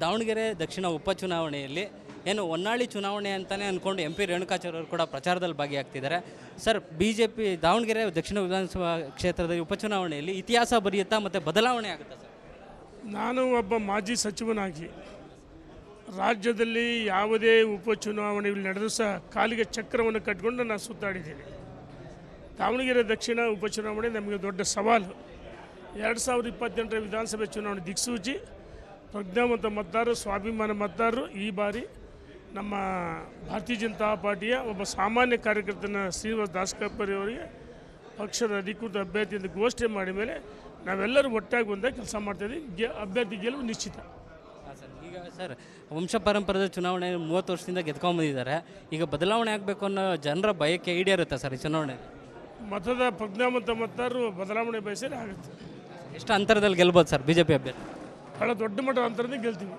ದಾವಣಗೆರೆ ದಕ್ಷಿಣ ಉಪಚುನಾವಣೆಯಲ್ಲಿ ಏನು ಹೊನ್ನಾಳಿ ಚುನಾವಣೆ ಅಂತಲೇ ಅಂದ್ಕೊಂಡು ಎಂ ಪಿ ರೇಣುಕಾಚಾರ್ಯ ಅವರು ಕೂಡ ಪ್ರಚಾರದಲ್ಲಿ ಭಾಗಿಯಾಗ್ತಿದ್ದಾರೆ. ಸರ್, BJP ದಾವಣಗೆರೆ ದಕ್ಷಿಣ ವಿಧಾನಸಭಾ ಕ್ಷೇತ್ರದ ಉಪಚುನಾವಣೆಯಲ್ಲಿ ಇತಿಹಾಸ ಬರೆಯುತ್ತಾ ಮತ್ತು ಬದಲಾವಣೆ ಆಗುತ್ತಾ ಸರ್? ನಾನು ಒಬ್ಬ ಮಾಜಿ ಸಚಿವನಾಗಿ ರಾಜ್ಯದಲ್ಲಿ ಯಾವುದೇ ಉಪಚುನಾವಣೆಗಳು ನಡೆದರೂ ಸಹ ಕಾಲಿಗೆ ಚಕ್ರವನ್ನು ಕಟ್ಟಿಕೊಂಡು ನಾನು ಸುತ್ತಾಡಿದ್ದೇನೆ. ದಾವಣಗೆರೆ ದಕ್ಷಿಣ ಉಪಚುನಾವಣೆ ನಮಗೆ ದೊಡ್ಡ ಸವಾಲು. 2028ರ ವಿಧಾನಸಭೆ ಚುನಾವಣೆ ದಿಕ್ಸೂಚಿ. ಪ್ರಜ್ಞಾವಂತ ಮತದಾರರು, ಸ್ವಾಭಿಮಾನ ಮತದಾರರು ಈ ಬಾರಿ ನಮ್ಮ ಭಾರತೀಯ ಜನತಾ ಪಾರ್ಟಿಯ ಒಬ್ಬ ಸಾಮಾನ್ಯ ಕಾರ್ಯಕರ್ತನ ಶ್ರೀನಿವಾಸ್ ದಾಸಕಪ್ಪರಿ ಅವರಿಗೆ ಪಕ್ಷದ ಅಧಿಕೃತ ಅಭ್ಯರ್ಥಿಯಿಂದ ಘೋಷಣೆ ಮಾಡಿದ ಮೇಲೆ ನಾವೆಲ್ಲರೂ ಒಟ್ಟಾಗಿ ಬಂದಾಗ ಕೆಲಸ ಮಾಡ್ತಾಯಿದ್ದೀವಿ. ಅಭ್ಯರ್ಥಿ ಗೆಲುವು ನಿಶ್ಚಿತ. ಈಗ ಸರ್, ವಂಶ ಪರಂಪರದ ಚುನಾವಣೆ 30 ವರ್ಷದಿಂದ ಗೆದ್ಕೊಂಡ್ಬಂದಿದ್ದಾರೆ. ಈಗ ಬದಲಾವಣೆ ಆಗಬೇಕು ಅನ್ನೋ ಜನರ ಬಯಕೆ ಈಡೇರುತ್ತೆ ಸರ್ ಈ ಚುನಾವಣೆ? ಮತದ ಪ್ರಜ್ಞಾವಂತ ಮತದಾರರು ಬದಲಾವಣೆ ಬಯಸಿದ್ರೆ ಆಗುತ್ತೆ. ಎಷ್ಟು ಅಂತರದಲ್ಲಿ ಗೆಲ್ಬೋದು ಸರ್ BJP ಅಭ್ಯರ್ಥಿ? ಭಾಳ ದೊಡ್ಡ ಮಟ್ಟದ ಅಂತರದಿಂದ ಗೆಲ್ತೀವಿ.